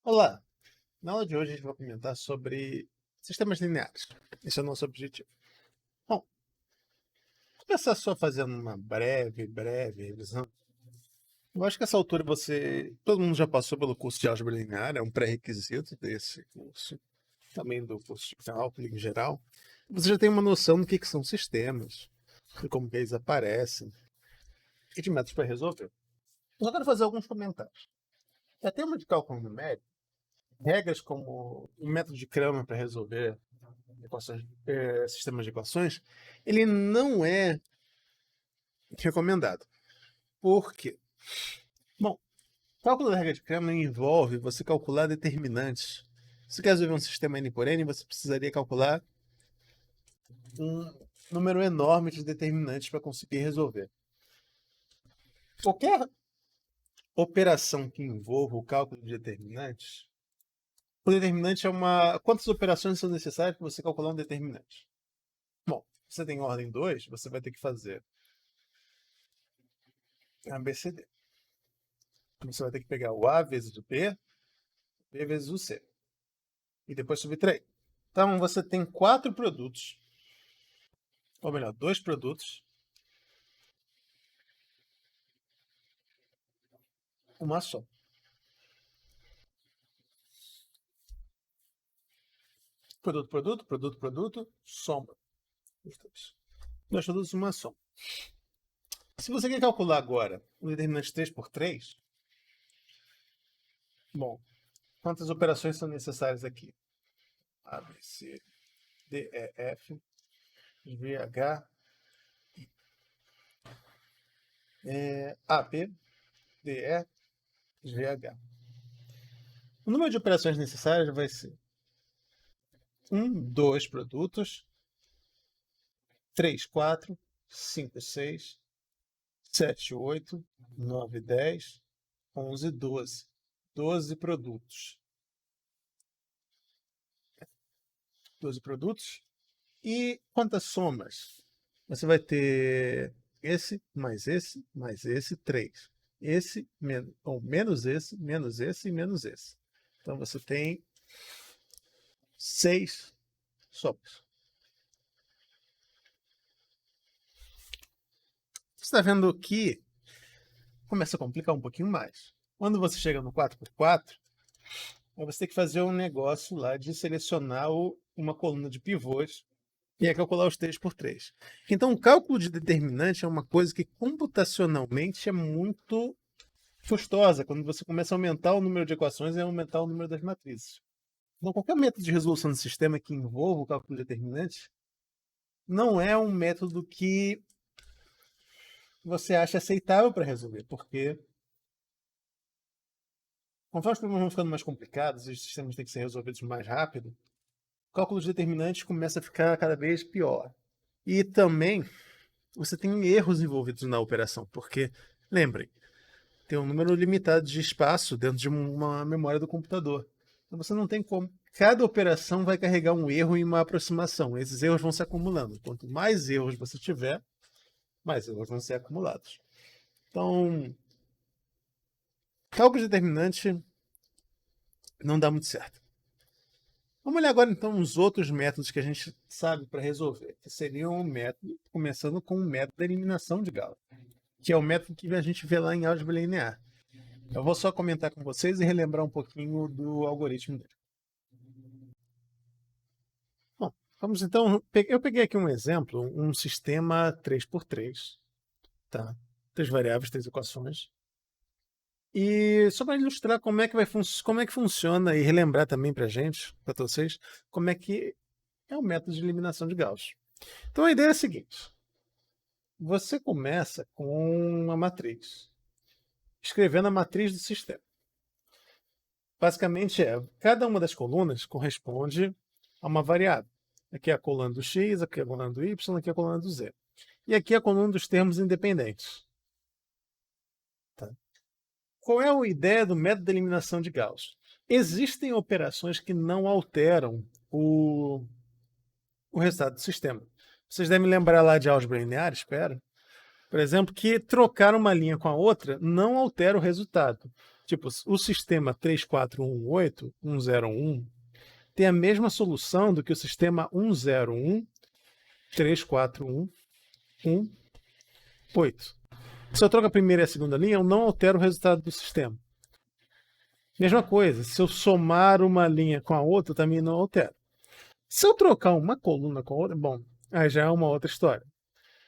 Olá! Na aula de hoje a gente vai comentar sobre sistemas lineares. Esse é o nosso objetivo. Bom, vou começar só fazendo uma breve revisão. Eu acho que essa altura todo mundo já passou pelo curso de álgebra linear, é um pré-requisito desse curso, também do curso de cálculo em geral. Você já tem uma noção do que são sistemas, de como que eles aparecem e de métodos para resolver. Eu só quero fazer alguns comentários. Em termos de cálculo numérico, regras como o método de Cramer para resolver sistemas de equações, ele não é recomendado. Por quê? Bom, cálculo da regra de Cramer envolve você calcular determinantes. Se você quer resolver um sistema n por n, você precisaria calcular um número enorme de determinantes para conseguir resolver. Qualquer operação que envolva o cálculo de determinantes, o determinante é uma... Quantas operações são necessárias para você calcular um determinante? Bom, se você tem ordem 2, você vai ter que fazer ABCD. Você vai ter que pegar o A vezes o B vezes o C. E depois subtrair. Então, você tem 4 produtos. Ou melhor, 2 produtos. Uma só. Produto, soma. Os dois. 2 produtos, uma soma. Se você quer calcular agora o determinante 3 por 3, bom, quantas operações são necessárias aqui? A, B, C, D, E, F, G, H, A, B, D, E, G, H. O número de operações necessárias vai ser 2 produtos, 3, 4, 5, 6, 7, 8, 9, 10, 11, 12. 12 produtos. 12 produtos. E quantas somas? Você vai ter esse, mais esse, mais esse, 3. Esse, menos esse, menos esse e menos esse. Então você tem 6 somas. Você está vendo que começa a complicar um pouquinho mais. Quando você chega no 4x4, aí você tem que fazer um negócio lá de selecionar uma coluna de pivôs e aí calcular os 3x3. Então, o cálculo de determinante é uma coisa que computacionalmente é muito custosa. Quando você começa a aumentar o número de equações e aumentar o número das matrizes. Então, qualquer método de resolução do sistema que envolva o cálculo de determinante não é um método que você acha aceitável para resolver, porque conforme os problemas vão ficando mais complicados e os sistemas têm que ser resolvidos mais rápido, o cálculo de determinantes começa a ficar cada vez pior. E também você tem erros envolvidos na operação, porque, lembrem, tem um número limitado de espaço dentro de uma memória do computador. Então você não tem como. Cada operação vai carregar um erro e uma aproximação. Esses erros vão se acumulando. Quanto mais erros você tiver, mais erros vão ser acumulados. Então, cálculo de determinante não dá muito certo. Vamos olhar agora então os outros métodos que a gente sabe para resolver, que seriam um método, começando com o método da eliminação de Gauss, que é o método que a gente vê lá em álgebra linear. Eu vou só comentar com vocês e relembrar um pouquinho do algoritmo dele. Bom, vamos então. Eu peguei aqui um exemplo, um sistema 3x3, tá? 3 variáveis, 3 equações. E só para ilustrar como é que funciona e relembrar também para a gente, para vocês, como é que é o método de eliminação de Gauss. Então a ideia é a seguinte: você começa com uma matriz, escrevendo a matriz do sistema. Basicamente cada uma das colunas corresponde a uma variável. Aqui é a coluna do x, aqui é a coluna do y, aqui é a coluna do z. E aqui é a coluna dos termos independentes. Tá? Qual é a ideia do método de eliminação de Gauss? Existem operações que não alteram o resultado do sistema. Vocês devem lembrar lá de álgebra linear, espero. Por exemplo, que trocar uma linha com a outra não altera o resultado. Tipo, o sistema 3418101 tem a mesma solução do que o sistema 101341118. Se eu troco a primeira e a segunda linha, eu não altero o resultado do sistema. Mesma coisa, se eu somar uma linha com a outra, eu também não altero. Se eu trocar uma coluna com a outra, bom, aí já é uma outra história.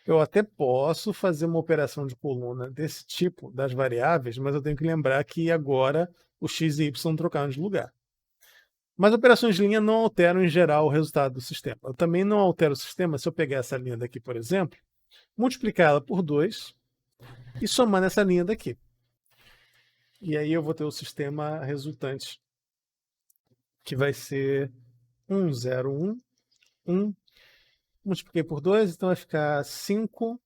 Eu até posso fazer uma operação de coluna desse tipo, das variáveis, mas eu tenho que lembrar que agora o x e y trocaram de lugar. Mas operações de linha não alteram, em geral, o resultado do sistema. Eu também não altero o sistema se eu pegar essa linha daqui, por exemplo, multiplicar ela por 2 e somar nessa linha daqui. E aí eu vou ter o sistema resultante, que vai ser 1011. Multipliquei por 2, então vai ficar 5,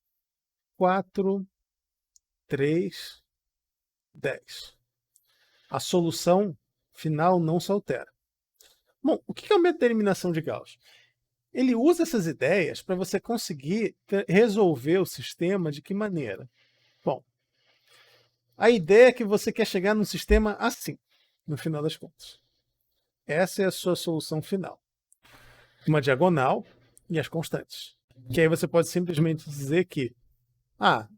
4, 3, 10. A solução final não se altera. Bom, o que é o método de eliminação de Gauss? Ele usa essas ideias para você conseguir resolver o sistema de que maneira? Bom, a ideia é que você quer chegar num sistema assim, no final das contas. Essa é a sua solução final. Uma diagonal e as constantes. Que aí você pode simplesmente dizer que a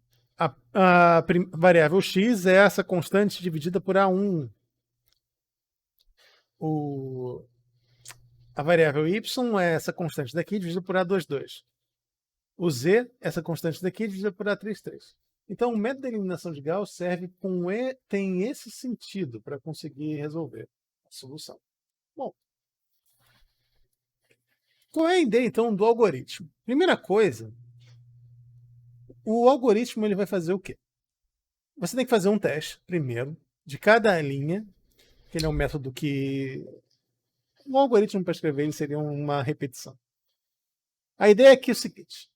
variável x é essa constante dividida por A1. A variável y é essa constante daqui dividida por A22. O z, essa constante daqui dividida por A33. Então, o método de eliminação de Gauss tem esse sentido para conseguir resolver a solução. Bom, qual é a ideia, então, do algoritmo? Primeira coisa, o algoritmo ele vai fazer o quê? Você tem que fazer um teste, primeiro, de cada linha, que ele é um método que... O algoritmo para escrever ele seria uma repetição. A ideia aqui é o seguinte,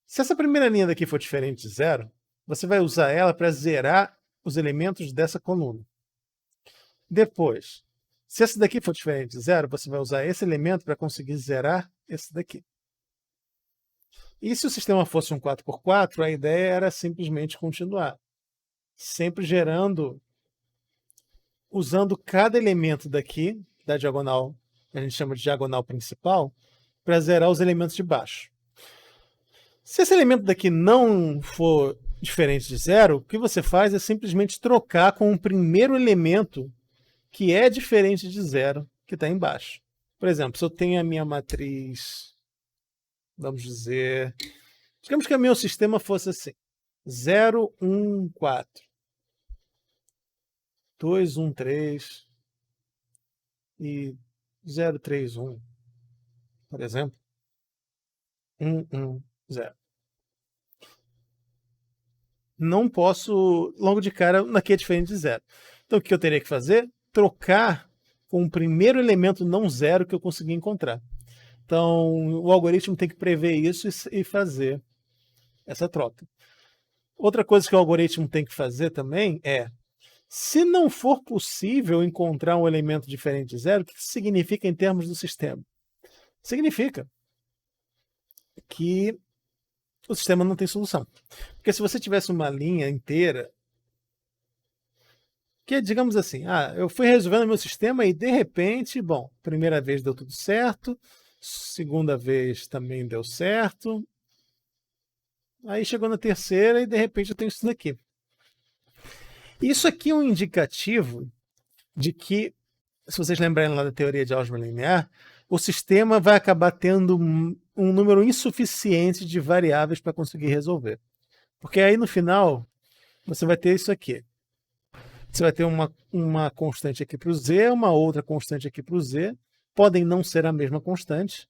se essa primeira linha daqui for diferente de zero, você vai usar ela para zerar os elementos dessa coluna. Depois, se essa daqui for diferente de zero, você vai usar esse elemento para conseguir zerar esse daqui. E se o sistema fosse um 4x4, a ideia era simplesmente continuar, sempre gerando, usando cada elemento daqui, da diagonal, que a gente chama de diagonal principal, para zerar os elementos de baixo. Se esse elemento daqui não for diferente de zero, o que você faz é simplesmente trocar com o primeiro elemento que é diferente de zero, que está embaixo. Por exemplo, se eu tenho a minha matriz, vamos dizer, digamos que o meu sistema fosse assim, 0, 1, 4, 2, 1, 3 e 0, 3, 1, por exemplo, 1, 1, 0. Não posso, logo de cara, aqui é diferente de zero. Então, o que eu teria que fazer? Trocar com o primeiro elemento não zero que eu consegui encontrar. Então, o algoritmo tem que prever isso e fazer essa troca. Outra coisa que o algoritmo tem que fazer também é, se não for possível encontrar um elemento diferente de zero, o que isso significa em termos do sistema? Significa que o sistema não tem solução. Porque se você tivesse uma linha inteira, que digamos assim, eu fui resolvendo meu sistema e de repente, bom, primeira vez deu tudo certo, segunda vez também deu certo, aí chegou na terceira e de repente eu tenho isso daqui. Isso aqui é um indicativo de que, se vocês lembrarem lá da teoria de álgebra linear, o sistema vai acabar tendo um número insuficiente de variáveis para conseguir resolver. Porque aí no final, você vai ter isso aqui. Você vai ter uma constante aqui para o z, uma outra constante aqui para o z, podem não ser a mesma constante,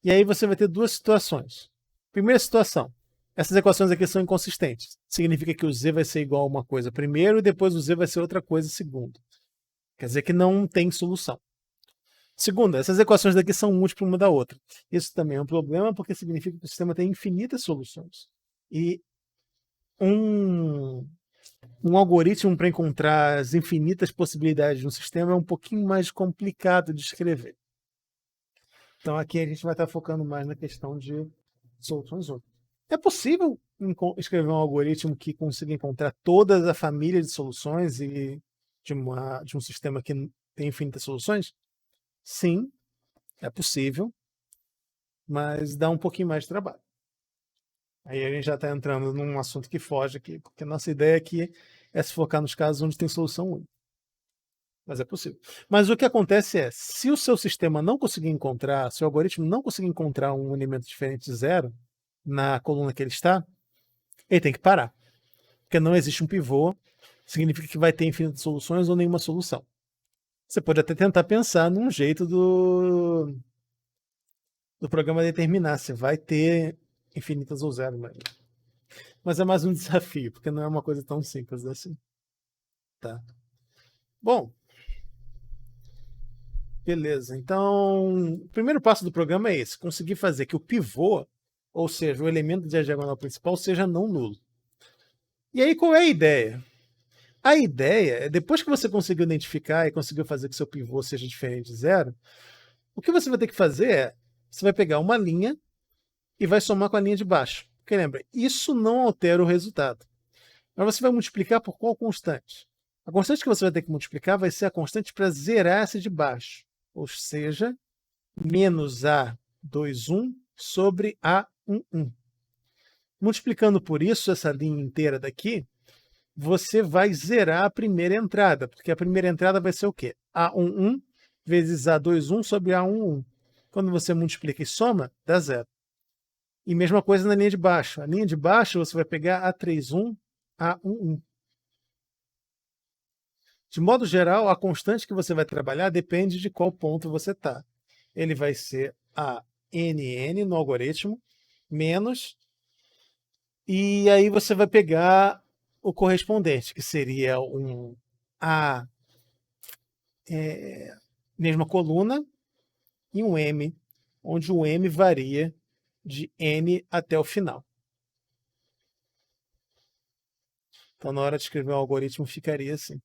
e aí você vai ter duas situações. Primeira situação, essas equações aqui são inconsistentes. Significa que o z vai ser igual a uma coisa primeiro e depois o z vai ser outra coisa segundo. Quer dizer que não tem solução. Segunda, essas equações daqui são múltiplas uma da outra. Isso também é um problema porque significa que o sistema tem infinitas soluções. E um algoritmo para encontrar as infinitas possibilidades de um sistema é um pouquinho mais complicado de escrever. Então aqui a gente vai estar focando mais na questão de soluções únicas. É possível escrever um algoritmo que consiga encontrar toda a família de soluções e de um sistema que tem infinitas soluções? Sim, é possível, mas dá um pouquinho mais de trabalho. Aí a gente já está entrando num assunto que foge aqui, porque a nossa ideia aqui é se focar nos casos onde tem solução única. Mas é possível. Mas o que acontece é, se o seu sistema não conseguir encontrar, se o algoritmo não conseguir encontrar um elemento diferente de zero na coluna que ele está, ele tem que parar. Porque não existe um pivô, significa que vai ter infinitas soluções ou nenhuma solução. Você pode até tentar pensar num jeito do programa determinar se vai ter infinitas ou zero. Mas é mais um desafio, porque não é uma coisa tão simples assim. Tá. Bom, beleza. Então, o primeiro passo do programa é esse: conseguir fazer que o pivô, ou seja, o elemento da diagonal principal, seja não nulo. E aí, qual é a ideia? A ideia é, depois que você conseguiu identificar e conseguiu fazer que seu pivô seja diferente de zero, o que você vai ter que fazer é, você vai pegar uma linha e vai somar com a linha de baixo. Porque lembra, isso não altera o resultado. Mas você vai multiplicar por qual constante? A constante que você vai ter que multiplicar vai ser a constante para zerar essa de baixo. Ou seja, menos A21 sobre A11. Multiplicando por isso, essa linha inteira daqui, você vai zerar a primeira entrada, porque a primeira entrada vai ser o quê? A11 vezes A21 sobre A11. Quando você multiplica e soma, dá zero. E mesma coisa na linha de baixo. A linha de baixo você vai pegar A31, A11. De modo geral, a constante que você vai trabalhar depende de qual ponto você está. Ele vai ser a NN no algoritmo, menos, e aí você vai pegar o correspondente, que seria um A, mesma coluna, e um M, onde o M varia de N até o final. Então, na hora de escrever o algoritmo, ficaria assim.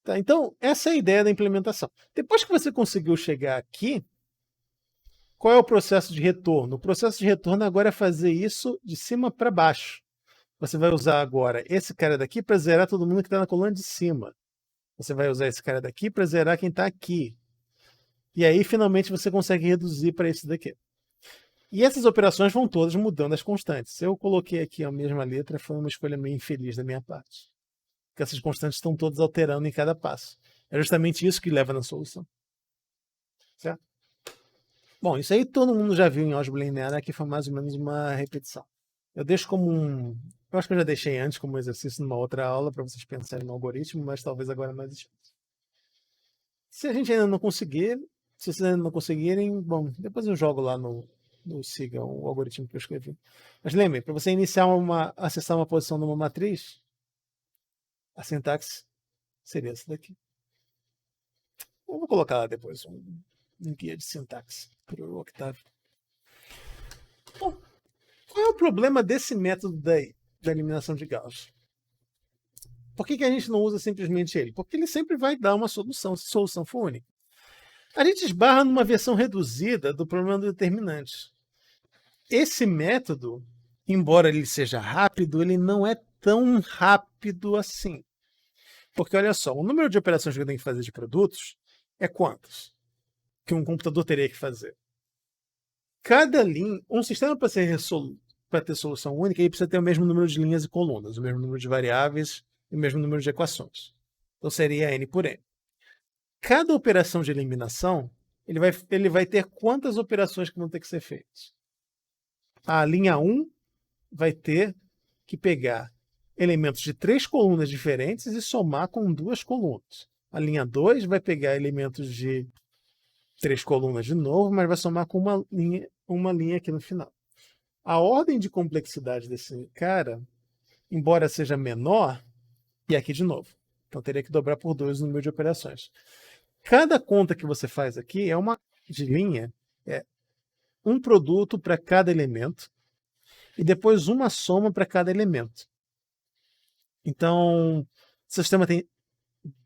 Tá, então, essa é a ideia da implementação. Depois que você conseguiu chegar aqui, qual é o processo de retorno? O processo de retorno agora é fazer isso de cima para baixo. Você vai usar agora esse cara daqui para zerar todo mundo que está na coluna de cima. Você vai usar esse cara daqui para zerar quem está aqui. E aí, finalmente, você consegue reduzir para esse daqui. E essas operações vão todas mudando as constantes. Eu coloquei aqui a mesma letra, foi uma escolha meio infeliz da minha parte. Porque essas constantes estão todas alterando em cada passo. É justamente isso que leva na solução. Certo? Bom, isso aí todo mundo já viu em álgebra linear, aqui foi mais ou menos uma repetição. Eu deixo como um... Eu acho que eu já deixei antes como exercício numa outra aula para vocês pensarem no algoritmo, mas talvez agora mais difícil. Se a gente ainda não conseguir, se vocês ainda não conseguirem, bom, depois eu jogo lá no Siga o algoritmo que eu escrevi. Mas lembre, para você iniciar acessar uma posição numa matriz, a sintaxe seria essa daqui. Eu vou colocar lá depois um guia de sintaxe para o Octavio. Bom, qual é o problema desse método da eliminação de Gauss? Por que a gente não usa simplesmente ele? Porque ele sempre vai dar uma solução, se a solução for única. A gente esbarra numa versão reduzida do problema do determinante. Esse método, embora ele seja rápido, ele não é tão rápido assim. Porque olha só, o número de operações que eu tenho que fazer de produtos é quantos? Que um computador teria que fazer. Cada linha, um sistema para ter solução única, ele precisa ter o mesmo número de linhas e colunas, o mesmo número de variáveis e o mesmo número de equações. Então seria n por n. Cada operação de eliminação, ele vai ter quantas operações que vão ter que ser feitas? A linha 1 vai ter que pegar elementos de 3 colunas diferentes e somar com 2 colunas. A linha 2 vai pegar elementos de 3 colunas de novo, mas vai somar com uma linha aqui no final. A ordem de complexidade desse cara, embora seja menor, e aqui de novo. Então teria que dobrar por 2 o número de operações. Cada conta que você faz aqui é uma de linha, é um produto para cada elemento e depois uma soma para cada elemento. Então, se o sistema tem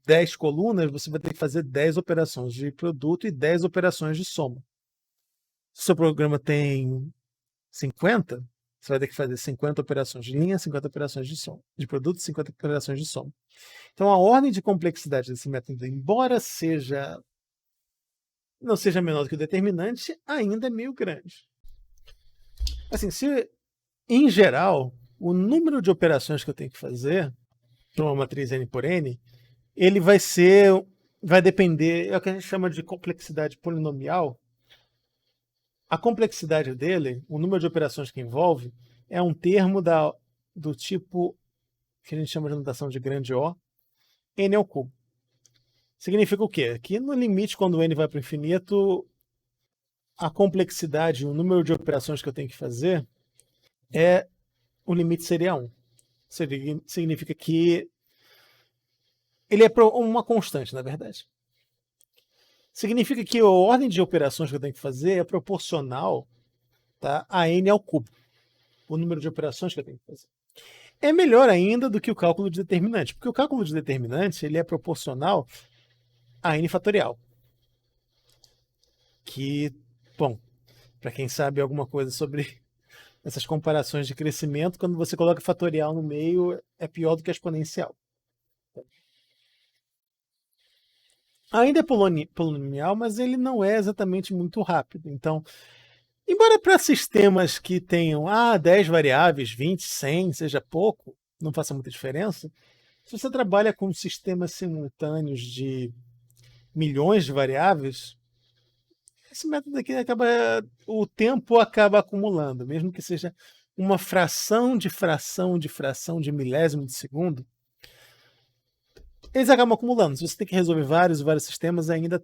10 colunas, você vai ter que fazer 10 operações de produto e 10 operações de soma. Se o seu programa tem 50, Você vai ter que fazer 50 operações de linha, 50 operações de soma, de produto, 50 operações de soma. Então, a ordem de complexidade desse método, embora não seja menor do que o determinante, ainda é meio grande. Assim, se em geral, o número de operações que eu tenho que fazer para uma matriz n por n, ele vai depender, é o que a gente chama de complexidade polinomial. A complexidade dele, o número de operações que envolve, é um termo do tipo que a gente chama de notação de grande O, n ao cubo. Significa o quê? Que no limite, quando o n vai para o infinito, a complexidade, o número de operações que eu tenho que fazer, o limite seria 1. Significa que ele é uma constante, na verdade. Significa que a ordem de operações que eu tenho que fazer é proporcional, tá, a n ao cubo. O número de operações que eu tenho que fazer. É melhor ainda do que o cálculo de determinante, porque o cálculo de determinante ele é proporcional a n fatorial. Que, bom, para quem sabe alguma coisa sobre essas comparações de crescimento, quando você coloca fatorial no meio, é pior do que exponencial. Ainda é polinomial, mas ele não é exatamente muito rápido. Então, embora para sistemas que tenham 10 variáveis, 20, 100, seja pouco, não faça muita diferença, se você trabalha com sistemas simultâneos de milhões de variáveis, esse método aqui o tempo acaba acumulando, mesmo que seja uma fração de fração de fração de milésimo de segundo, eles acabam acumulando. Se você tem que resolver vários sistemas, ainda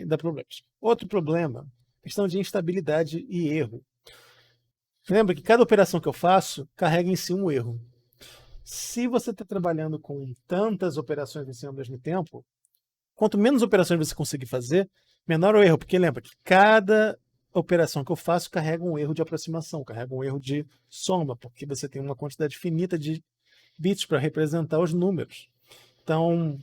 dá problemas. Outro problema, questão de instabilidade e erro. Lembra que cada operação que eu faço carrega em si um erro. Se você está trabalhando com tantas operações em si ao mesmo tempo, quanto menos operações você conseguir fazer, menor o erro. Porque lembra que cada operação que eu faço carrega um erro de aproximação, carrega um erro de soma, porque você tem uma quantidade finita de bits para representar os números. Então,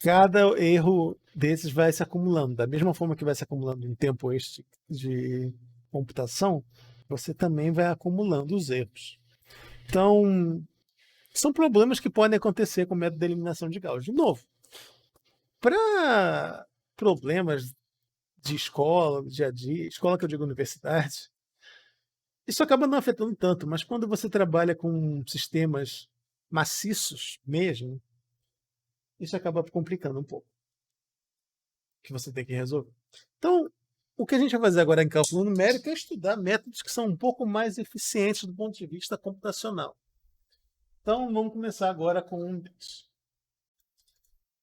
cada erro desses vai se acumulando. Da mesma forma que vai se acumulando em tempo extra de computação, você também vai acumulando os erros. Então, são problemas que podem acontecer com o método de eliminação de Gauss. De novo, para problemas de escola, do dia a dia, escola que eu digo universidade, isso acaba não afetando tanto, mas quando você trabalha com sistemas maciços mesmo, isso acaba complicando um pouco, que você tem que resolver. Então, o que a gente vai fazer agora em cálculo numérico é estudar métodos que são um pouco mais eficientes do ponto de vista computacional. Então, vamos começar agora com um deles.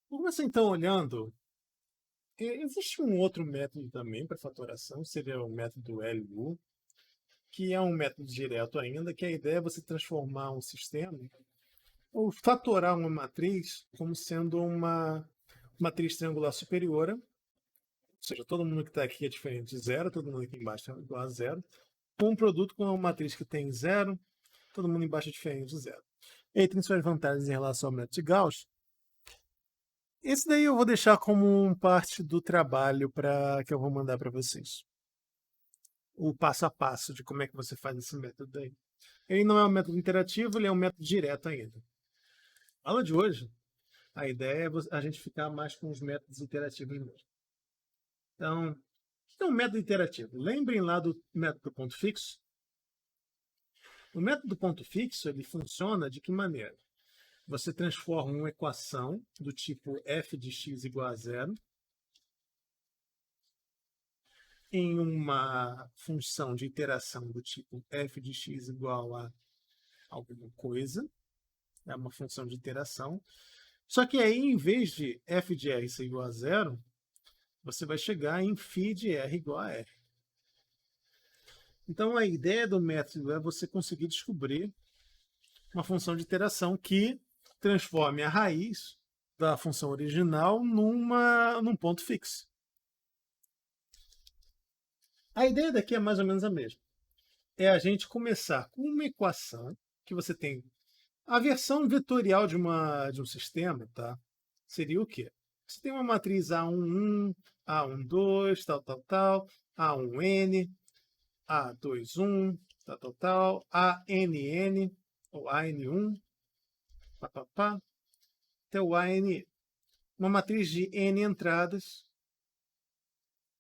Vamos começar então olhando. Existe um outro método também para fatoração, seria o método LU, que é um método direto ainda, que a ideia é você transformar um sistema, ou fatorar uma matriz como sendo uma matriz triangular superior, ou seja, todo mundo que está aqui é diferente de zero, todo mundo aqui embaixo é igual a zero, com um produto com uma matriz que tem zero, todo mundo embaixo é diferente de zero. Ele tem suas vantagens em relação ao método de Gauss. Esse daí eu vou deixar como parte do trabalho que eu vou mandar para vocês. O passo a passo de como é que você faz esse método aí. Ele não é um método interativo, ele é um método direto ainda. Na aula de hoje, a ideia é a gente ficar mais com os métodos interativos mesmo. Então, o que é um método interativo? Lembrem lá do método ponto fixo? O método ponto fixo ele funciona de que maneira? Você transforma uma equação do tipo f de x igual a zero em uma função de iteração do tipo f de x igual a alguma coisa. É uma função de iteração. Só que aí, em vez de f de r ser igual a zero, você vai chegar em φ de r igual a r. Então, a ideia do método é você conseguir descobrir uma função de iteração que transforme a raiz da função original num ponto fixo. A ideia daqui é mais ou menos a mesma. É a gente começar com uma equação que você tem. A versão vetorial de um sistema, tá? Seria o quê? Você tem uma matriz A11, A12, tal, A1n. A21, tal, ANN, ou AN1, pá, até o ANN. Uma matriz de N entradas,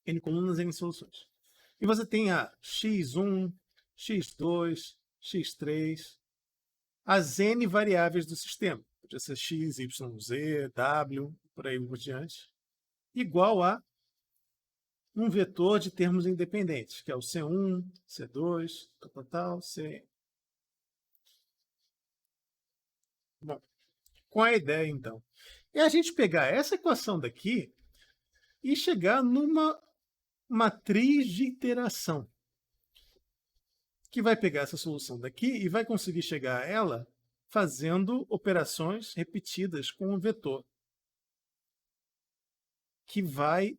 N colunas, N soluções. E você tem a x1, x2, x3, as N variáveis do sistema. Podia ser x, y, z, w, por aí por diante. Igual a um vetor de termos independentes, que é o C1, C2, tal, C. Bom, com a ideia, então, é a gente pegar essa equação daqui e chegar numa matriz de iteração, que vai pegar essa solução daqui e vai conseguir chegar a ela fazendo operações repetidas com um vetor, que vai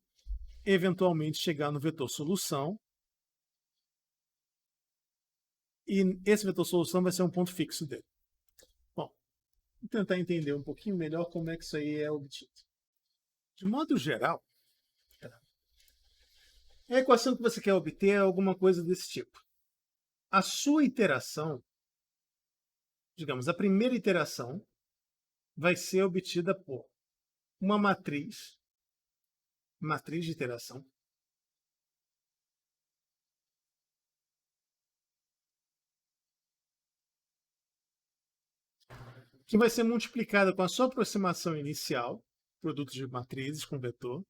eventualmente chegar no vetor solução, e esse vetor solução vai ser um ponto fixo dele. Bom, vou tentar entender um pouquinho melhor como é que isso aí é obtido. De modo geral, a equação que você quer obter é alguma coisa desse tipo. A sua iteração, digamos, a primeira iteração, vai ser obtida por uma matriz de iteração, que vai ser multiplicada com a sua aproximação inicial, produto de matrizes com vetor,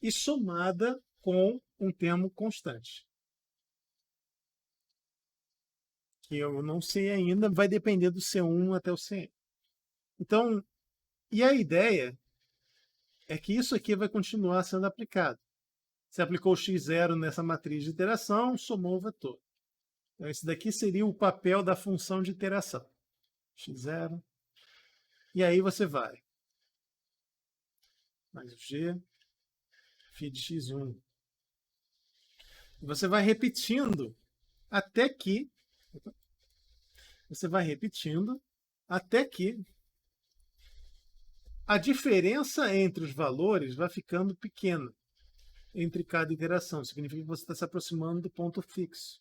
e somada com um termo constante, que eu não sei ainda, vai depender do C1 até o CN. Então, e a ideia é que isso aqui vai continuar sendo aplicado. Você aplicou x0 nessa matriz de iteração, somou o vetor. Então, esse daqui seria o papel da função de iteração. x0. E aí você vai. Mais o g, φ de x1. E você vai repetindo até que a diferença entre os valores vai ficando pequena entre cada iteração. Significa que você está se aproximando do ponto fixo.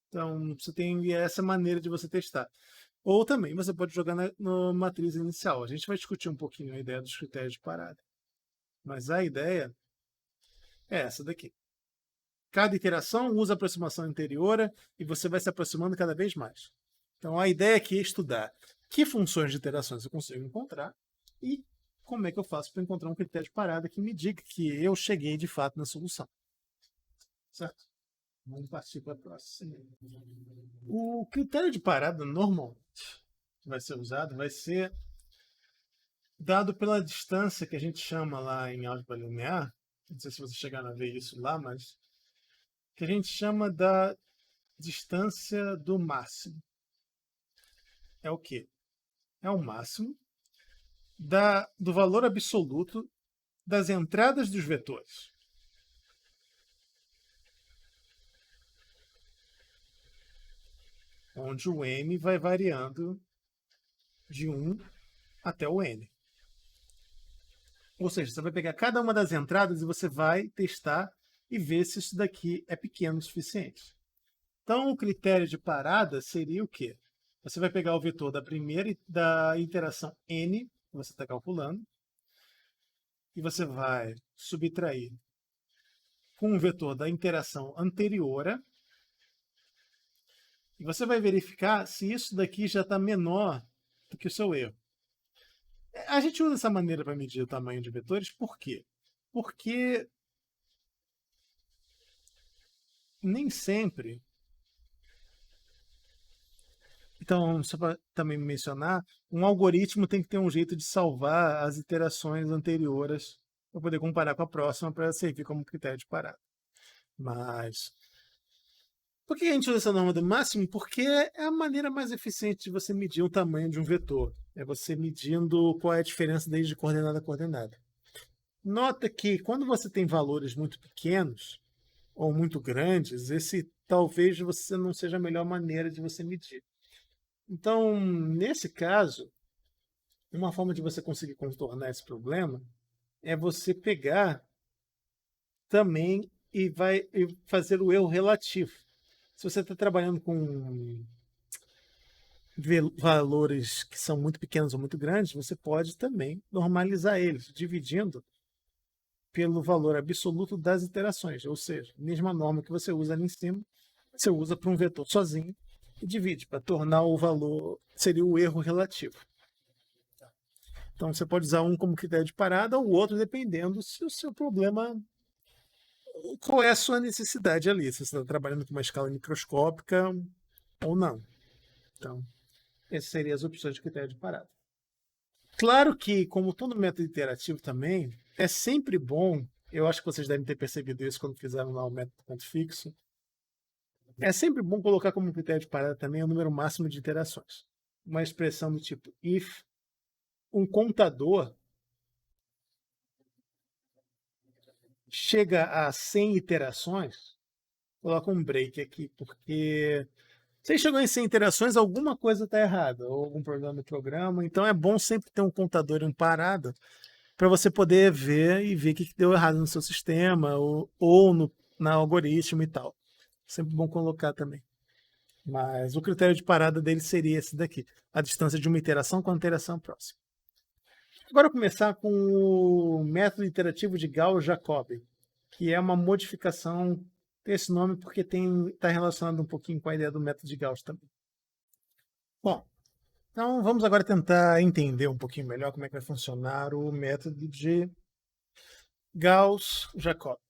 Então, você tem essa maneira de você testar. Ou também você pode jogar na matriz inicial. A gente vai discutir um pouquinho a ideia dos critérios de parada. Mas a ideia é essa daqui. Cada iteração usa a aproximação anterior e você vai se aproximando cada vez mais. Então, a ideia aqui é estudar que funções de iterações eu consigo encontrar e como é que eu faço para encontrar um critério de parada que me diga que eu cheguei de fato na solução. Certo? Vamos partir para a próxima. O critério de parada normalmente que vai ser usado vai ser dado pela distância que a gente chama lá em álgebra linear. Não sei se você chegaram a ver isso lá, mas que a gente chama da distância do máximo. É o quê? É o máximo do valor absoluto das entradas dos vetores. Onde o n vai variando de 1 até o n. Ou seja, você vai pegar cada uma das entradas e você vai testar e ver se isso daqui é pequeno o suficiente. Então, o critério de parada seria o quê? Você vai pegar o vetor da iteração n, que você está calculando, e você vai subtrair com o vetor da interação anterior, e você vai verificar se isso daqui já está menor do que o seu erro. A gente usa essa maneira para medir o tamanho de vetores, por quê? Porque nem sempre. Então, só para também mencionar, um algoritmo tem que ter um jeito de salvar as iterações anteriores para poder comparar com a próxima para servir como critério de parada. Mas por que a gente usa essa norma do máximo? Porque é a maneira mais eficiente de você medir o tamanho de um vetor. É você medindo qual é a diferença desde coordenada a coordenada. Nota que quando você tem valores muito pequenos ou muito grandes, esse talvez você não seja a melhor maneira de você medir. Então, nesse caso, uma forma de você conseguir contornar esse problema é você pegar também e vai fazer o erro relativo. Se você está trabalhando com valores que são muito pequenos ou muito grandes, você pode também normalizar eles, dividindo pelo valor absoluto das iterações. Ou seja, a mesma norma que você usa ali em cima, você usa para um vetor sozinho e divide para tornar o valor, seria o erro relativo. Então você pode usar um como critério de parada ou o outro dependendo se o seu problema, qual é a sua necessidade ali, se você está trabalhando com uma escala microscópica ou não. Então, essas seriam as opções de critério de parada. Claro que, como todo método iterativo também, é sempre bom, eu acho que vocês devem ter percebido isso quando fizeram lá o método ponto fixo, é sempre bom colocar como critério de parada também o número máximo de iterações. Uma expressão do tipo if um contador chega a 100 iterações, coloca um break aqui, porque se chegou em 100 interações, alguma coisa está errada, ou algum problema no programa. Então é bom sempre ter um contador em parada para você poder ver e ver o que deu errado no seu sistema ou no algoritmo e tal. Sempre bom colocar também. Mas o critério de parada dele seria esse daqui, a distância de uma iteração com a iteração próxima. Agora eu vou começar com o método iterativo de Gauss-Jacobi, que é uma modificação desse nome porque está relacionado um pouquinho com a ideia do método de Gauss também. Bom, então vamos agora tentar entender um pouquinho melhor como é que vai funcionar o método de Gauss-Jacobi.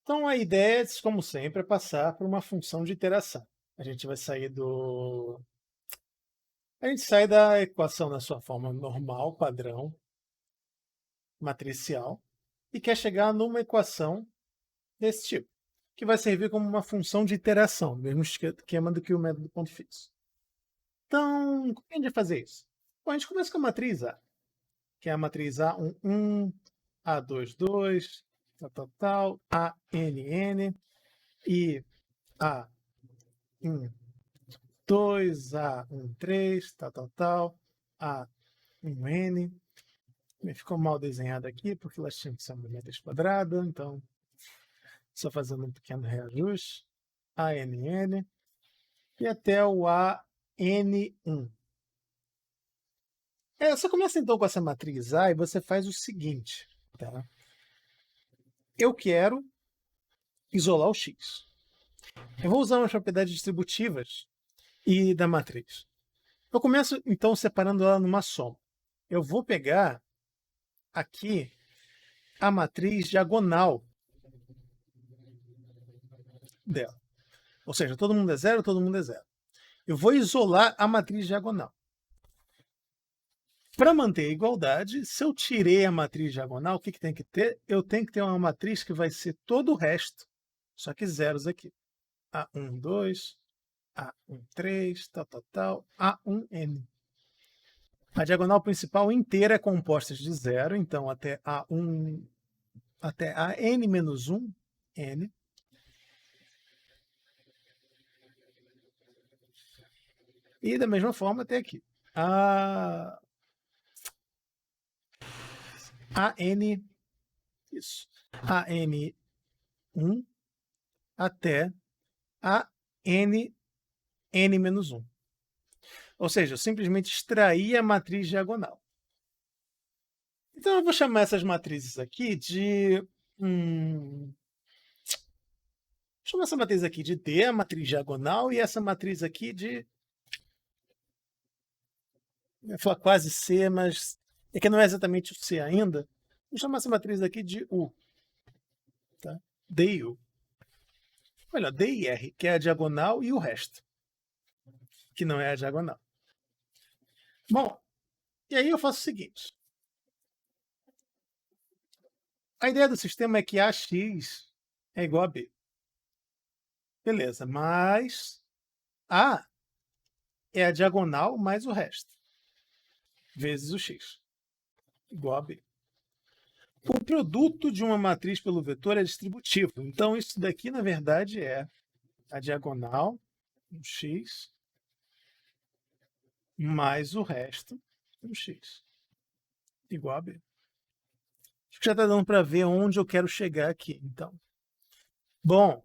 Então a ideia, como sempre, é passar por uma função de iteração. A gente vai sair do... A gente sai da equação na sua forma normal, padrão, matricial, e quer chegar numa equação desse tipo, que vai servir como uma função de iteração, mesmo esquema do que o método ponto fixo. Então, como a gente vai fazer isso? Bom, a gente começa com a matriz A, que é a matriz A11, A22, tal, ANN, e A12, A13, A1N. Ficou mal desenhado aqui, porque elas tinham que ser uma matriz quadrada, então só fazendo um pequeno reajuste. ANN e até o AN1. Você começa então com essa matriz A e você faz o seguinte, tá? Eu quero isolar o X. Eu vou usar umas propriedades distributivas e da matriz. Eu começo então separando ela numa soma. Eu vou pegar aqui a matriz diagonal dela. Ou seja, todo mundo é zero, todo mundo é zero. Eu vou isolar a matriz diagonal. Para manter a igualdade, se eu tirei a matriz diagonal, o que tem que ter? Eu tenho que ter uma matriz que vai ser todo o resto, só que zeros aqui. A1, 2, A1, 3, A1N. A diagonal principal inteira é composta de zero, então até A1, até AN-1, N. E da mesma forma até aqui. AN, isso. AN1 até AN, N-1. Ou seja, eu simplesmente extraí a matriz diagonal. Então eu vou chamar essas matrizes aqui de... Chama essa matriz aqui de D, a matriz diagonal, e essa matriz aqui de... Eu ia falar quase C, mas é que não é exatamente o C ainda. Vou chamar essa matriz aqui de U. Tá? D e U. Olha, D e R, que é a diagonal, e o resto, que não é a diagonal. Bom, e aí eu faço o seguinte. A ideia do sistema é que AX é igual a B. Beleza, mas A é a diagonal mais o resto, vezes o X, igual a B. O produto de uma matriz pelo vetor é distributivo. Então, isso daqui, na verdade, é a diagonal, um X, mais o resto, um X, igual a B. que já está dando para ver onde eu quero chegar aqui. Então, bom,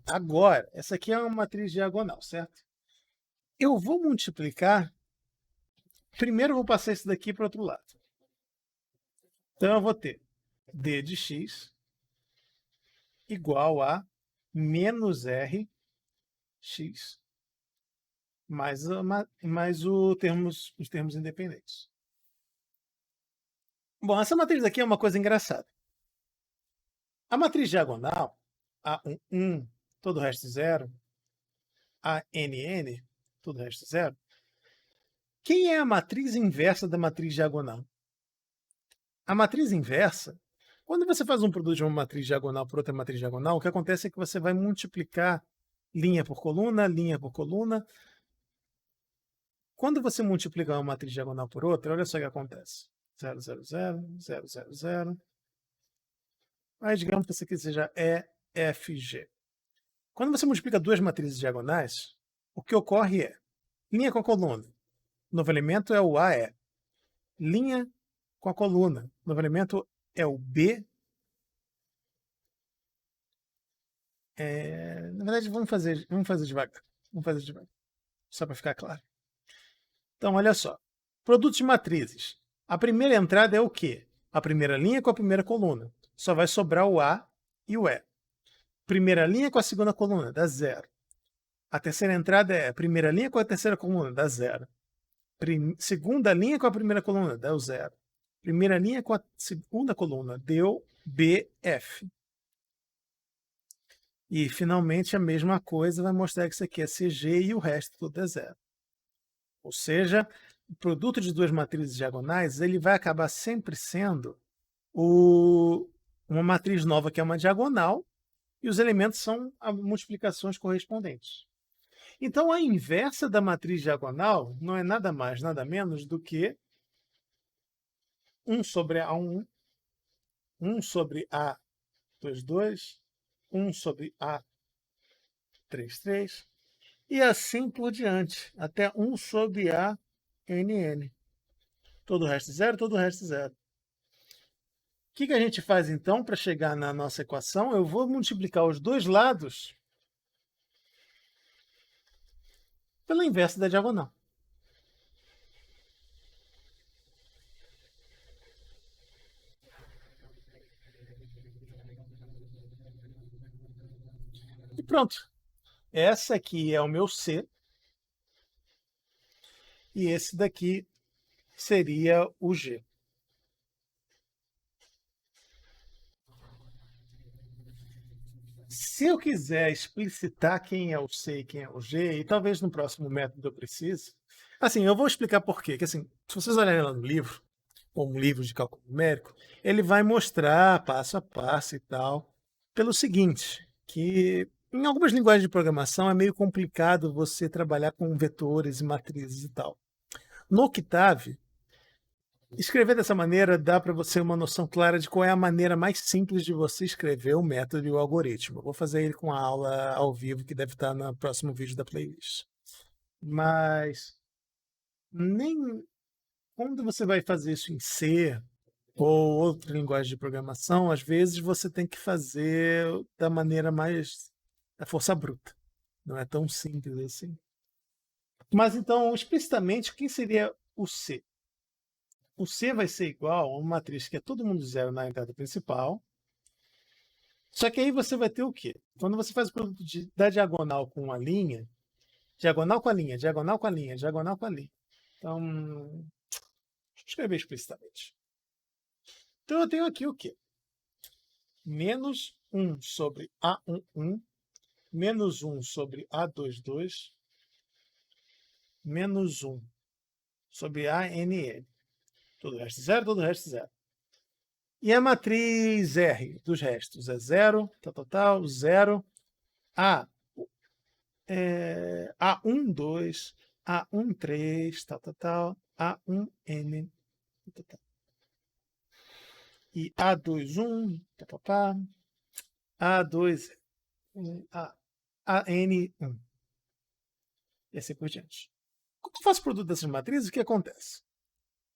agora, essa aqui é uma matriz diagonal, certo? Eu vou multiplicar. Primeiro eu vou passar isso daqui para o outro lado. Então eu vou ter d de x igual a menos r x mais os termos independentes. Bom, essa matriz aqui é uma coisa engraçada. A matriz diagonal, A1, 1, todo o resto zero, ANN, todo o resto zero. Quem é a matriz inversa da matriz diagonal? A matriz inversa, quando você faz um produto de uma matriz diagonal por outra matriz diagonal, o que acontece é que você vai multiplicar linha por coluna, linha por coluna. Quando você multiplica uma matriz diagonal por outra, olha só o que acontece. 0, 0, 0, 0, 0, 0. Aí, digamos que isso aqui seja EFG. Quando você multiplica duas matrizes diagonais, o que ocorre é linha com a coluna. O novo elemento é o AE. Linha com a coluna. O novo elemento é o B. Na verdade, vamos fazer devagar. Vamos fazer devagar. Só para ficar claro. Então, olha só. Produtos de matrizes. A primeira entrada é o quê? A primeira linha com a primeira coluna. Só vai sobrar o A e o E. Primeira linha com a segunda coluna, dá 0. A terceira entrada é a primeira linha com a terceira coluna, dá 0. Segunda linha com a primeira coluna, deu 0. Primeira linha com a segunda coluna, deu BF. E, finalmente, a mesma coisa vai mostrar que isso aqui é CG e o resto tudo é 0. Ou seja, o produto de duas matrizes diagonais ele vai acabar sempre sendo uma matriz nova, que é uma diagonal, e os elementos são as multiplicações correspondentes. Então, a inversa da matriz diagonal não é nada mais, nada menos do que 1 sobre A1, 1 sobre A22, 1 sobre A33, e assim por diante, até 1 sobre ANN. Todo o resto zero, todo o resto zero. O que a gente faz, então, para chegar na nossa equação? Eu vou multiplicar os dois lados pela inversa da diagonal. E pronto. Essa aqui é o meu C. E esse daqui seria o G. Se eu quiser explicitar quem é o C e quem é o G, e talvez no próximo método eu precise, assim, eu vou explicar por quê. Que, assim, se vocês olharem lá no livro, ou um livro de cálculo numérico, ele vai mostrar passo a passo e tal, pelo seguinte, que em algumas linguagens de programação é meio complicado você trabalhar com vetores e matrizes e tal. No Octave, escrever dessa maneira dá para você uma noção clara de qual é a maneira mais simples de você escrever o método e o algoritmo. Eu vou fazer ele com a aula ao vivo, que deve estar no próximo vídeo da playlist. Mas nem quando você vai fazer isso em C ou outra linguagem de programação, às vezes você tem que fazer da maneira mais da força bruta. Não é tão simples assim. Mas então, explicitamente, quem seria o C? O C vai ser igual a uma matriz que é todo mundo zero na entrada principal. Só que aí você vai ter o quê? Quando você faz o produto da diagonal com a linha, diagonal com a linha, diagonal com a linha, diagonal com a linha. Então, deixa eu escrever explicitamente. Então eu tenho aqui o quê? Menos 1 sobre A11, menos 1 sobre A22, menos 1 sobre ANN. Todo o resto zero, todo o resto zero. E a matriz R dos restos é 0, tal, 0, A1, 2, A1, 3, tal, A1N, tal. E A2, 1, A2, AN1. E assim por diante. Quando eu faço o produto dessas matrizes, o que acontece?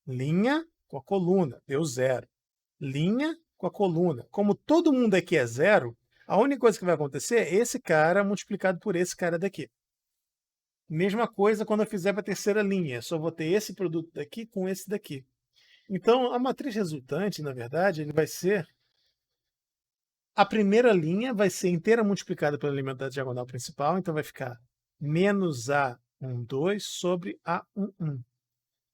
Linha com a coluna, deu 0. linha com a coluna. Como todo mundo aqui é zero, a única coisa que vai acontecer é esse cara multiplicado por esse cara daqui. Mesma coisa quando eu fizer para a terceira linha. Só vou ter esse produto daqui com esse daqui. Então, a matriz resultante, na verdade, ele vai ser... A primeira linha vai ser inteira multiplicada pelo elemento da diagonal principal. Então, vai ficar menos A12 sobre A11.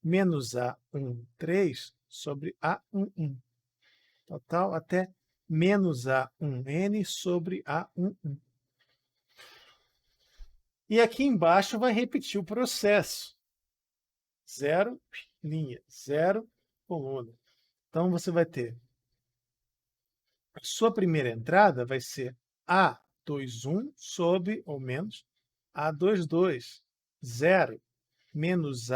Menos A13 sobre A11. Total até menos A1N sobre A11. E aqui embaixo vai repetir o processo. 0, linha, 0, coluna. Então, você vai ter... A sua primeira entrada vai ser A21 sobre, ou menos, A22. 0, menos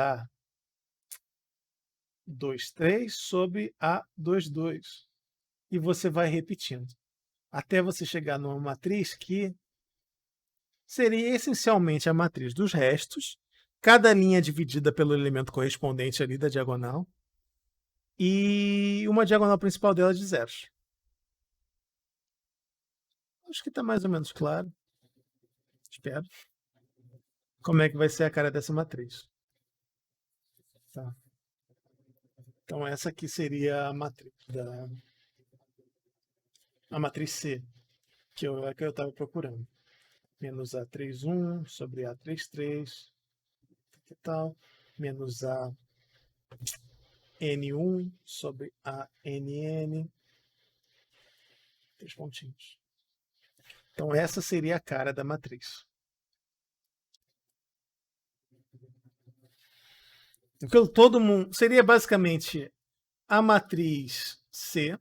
A23 sobre A22. E você vai repetindo. Até você chegar numa matriz que seria essencialmente a matriz dos restos, cada linha dividida pelo elemento correspondente ali da diagonal, e uma diagonal principal dela de zeros. Acho que está mais ou menos claro. Espero. Como é que vai ser a cara dessa matriz. Tá. Então essa aqui seria a matriz a matriz C, que eu estava procurando. Menos A31 sobre A33, que tal? Menos AN1 sobre ANN. 3 pontinhos. Então essa seria a cara da matriz. Então, todo mundo seria basicamente a matriz C.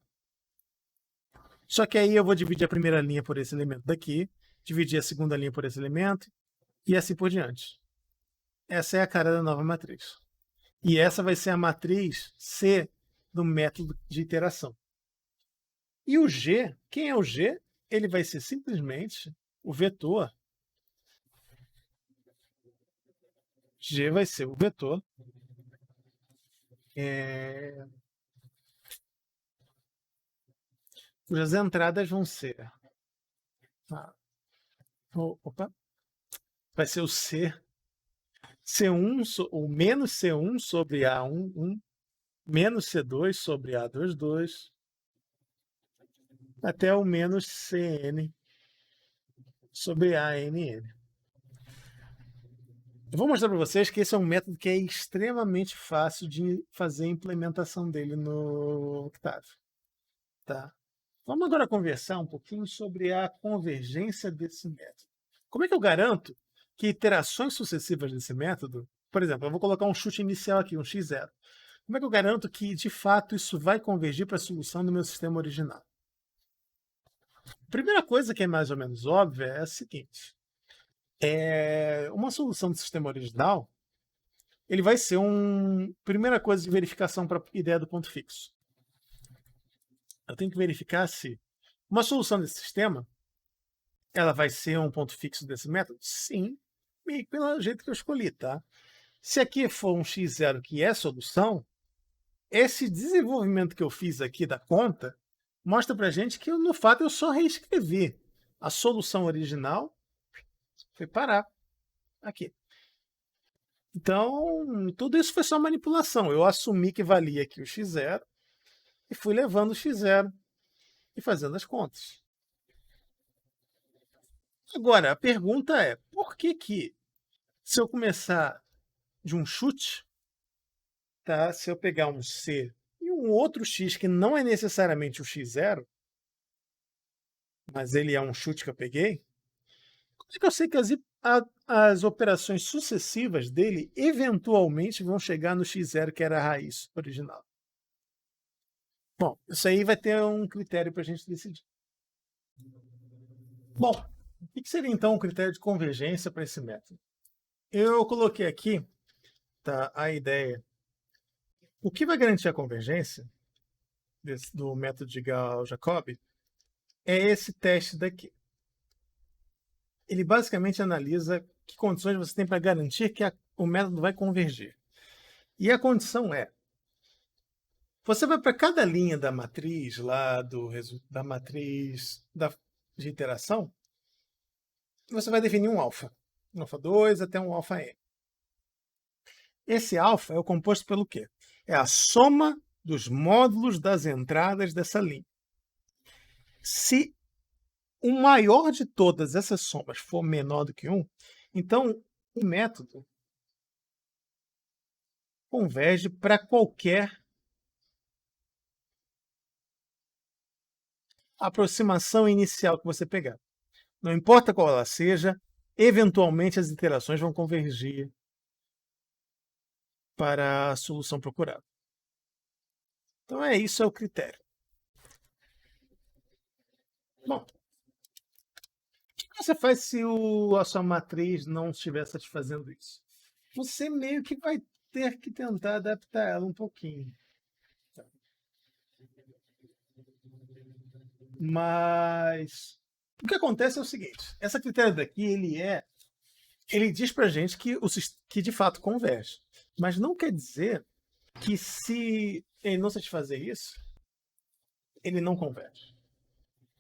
Só que aí eu vou dividir a primeira linha por esse elemento daqui, dividir a segunda linha por esse elemento, e assim por diante. Essa é a cara da nova matriz. E essa vai ser a matriz C do método de iteração. E o G, quem é o G? Ele vai ser simplesmente o vetor. G vai ser o vetor cujas entradas vão ser... Opa! Vai ser o C1, o menos C1 sobre A11, menos C2 sobre A22, até o menos CN sobre ANN. Eu vou mostrar para vocês que esse é um método que é extremamente fácil de fazer a implementação dele no Octave. Tá? Vamos agora conversar um pouquinho sobre a convergência desse método. Como é que eu garanto que iterações sucessivas desse método, por exemplo, eu vou colocar um chute inicial aqui, um x0. Como é que eu garanto que, de fato, isso vai convergir para a solução do meu sistema original? A primeira coisa que é mais ou menos óbvia é a seguinte. Uma solução do sistema original, ele vai ser primeira coisa de verificação para a ideia do ponto fixo. Eu tenho que verificar se uma solução desse sistema, ela vai ser um ponto fixo desse método? Sim, e pelo jeito que eu escolhi, tá? Se aqui for um x0 que é solução, esse desenvolvimento que eu fiz aqui da conta mostra pra gente que, no fato, eu só reescrevi. A solução original foi parar aqui. Então, tudo isso foi só manipulação. Eu assumi que valia aqui o x0 e fui levando o x0 e fazendo as contas. Agora, a pergunta é, por que se eu começar de um chute, tá? Se eu pegar um C e um outro x que não é necessariamente o x0, mas ele é um chute que eu peguei, como é que eu sei que as operações sucessivas dele eventualmente vão chegar no x0, que era a raiz original? Bom, isso aí vai ter um critério para a gente decidir. Bom, o que seria então um critério de convergência para esse método? Eu coloquei aqui, tá, a ideia. O que vai garantir a convergência do método de Gauss-Jacobi é esse teste daqui. Ele basicamente analisa que condições você tem para garantir que o método vai convergir. E a condição é Você vai para cada linha da matriz lá da matriz de iteração, você vai definir um alfa. Um alfa 2 até um alfa n. Esse alfa é o composto pelo quê? É a soma dos módulos das entradas dessa linha. Se o maior de todas essas somas for menor do que 1, então o método converge para qualquer aproximação inicial que você pegar. Não importa qual ela seja, eventualmente as iterações vão convergir para a solução procurada. Então isso é o critério. Bom, o que você faz se a sua matriz não estiver satisfazendo isso? Você meio que vai ter que tentar adaptar ela um pouquinho. Mas o que acontece é o seguinte: essa critério daqui ele diz para gente que de fato converge, mas não quer dizer que se ele não satisfazer isso, ele não converge.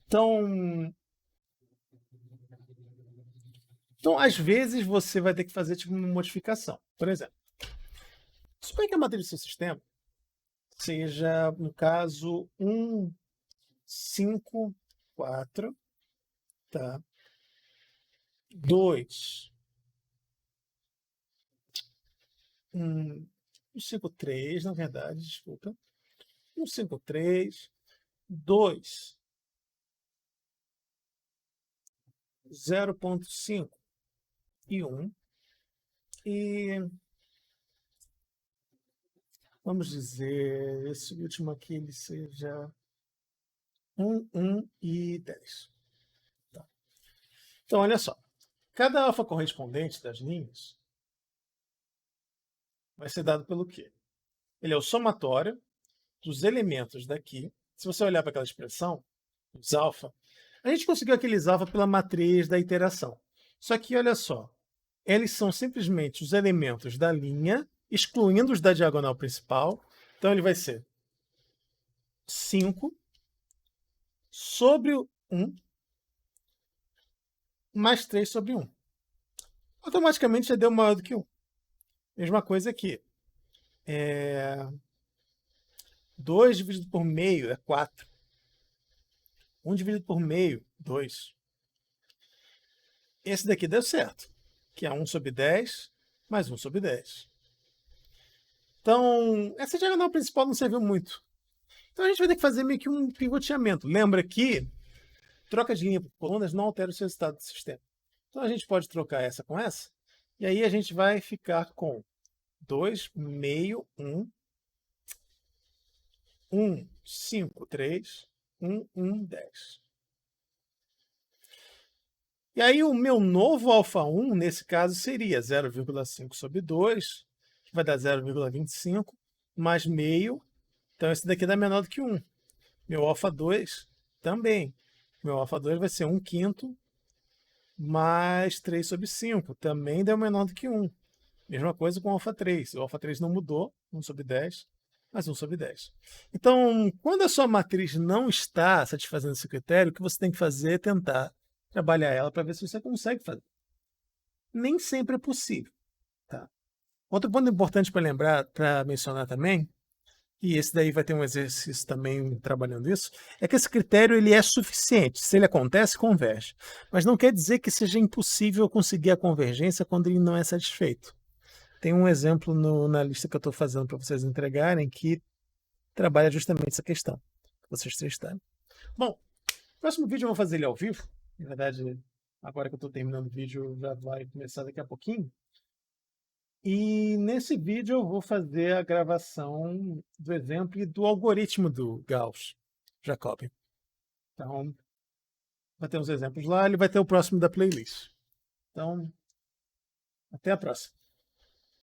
Então, às vezes você vai ter que fazer tipo uma modificação. Por exemplo, suponha que a matriz do seu sistema seja, no caso, 1, 5, 4, tá? 2, 1, 5, 3, na verdade, desculpa. 1, 5, 3, 2, 0.5 e 1. E vamos dizer, esse último aqui ele seja 1, 1 e 10. Tá. Então, olha só. Cada alfa correspondente das linhas vai ser dado pelo quê? Ele é o somatório dos elementos daqui. Se você olhar para aquela expressão, os alfa, a gente conseguiu aqueles alfa pela matriz da iteração. Só que, olha só, eles são simplesmente os elementos da linha, excluindo os da diagonal principal. Então, ele vai ser 5 sobre 1 mais 3 sobre 1. Automaticamente já deu maior do que 1. Mesma coisa aqui. 2 dividido por meio é 4. 1 dividido por meio, 2. Esse daqui deu certo, que é 1 sobre 10 mais 1 sobre 10. Então, essa diagonal principal não serviu muito. Então a gente vai ter que fazer meio que um pivoteamento. Lembra que troca de linha por colunas não altera o seu resultado do sistema. Então a gente pode trocar essa com essa, e aí a gente vai ficar com 2, meio, 1, 1, 5, 3, 1, 1, 10. E aí o meu novo alfa 1, nesse caso, seria 0,5 sobre 2, que vai dar 0,25, mais meio. Então esse daqui dá menor do que 1. Meu alfa 2 também. Meu alfa 2 vai ser 1 quinto mais 3 sobre 5. Também deu menor do que 1. Mesma coisa com o alfa 3. O alfa 3 não mudou, 1 sobre 10, mais 1 sobre 10. Então, quando a sua matriz não está satisfazendo esse critério, o que você tem que fazer é tentar trabalhar ela para ver se você consegue fazer. Nem sempre é possível. Tá? Outro ponto importante para lembrar, para mencionar também, e esse daí vai ter um exercício também trabalhando isso, é que esse critério ele é suficiente. Se ele acontece, converge. Mas não quer dizer que seja impossível conseguir a convergência quando ele não é satisfeito. Tem um exemplo na lista que eu estou fazendo para vocês entregarem que trabalha justamente essa questão, para vocês testarem. Bom, no próximo vídeo eu vou fazer ele ao vivo. Na verdade, agora que eu estou terminando o vídeo, já vai começar daqui a pouquinho. E nesse vídeo eu vou fazer a gravação do exemplo e do algoritmo do Gauss-Jacobi. Então, vai ter uns exemplos lá, ele vai ter o próximo da playlist. Então, até a próxima.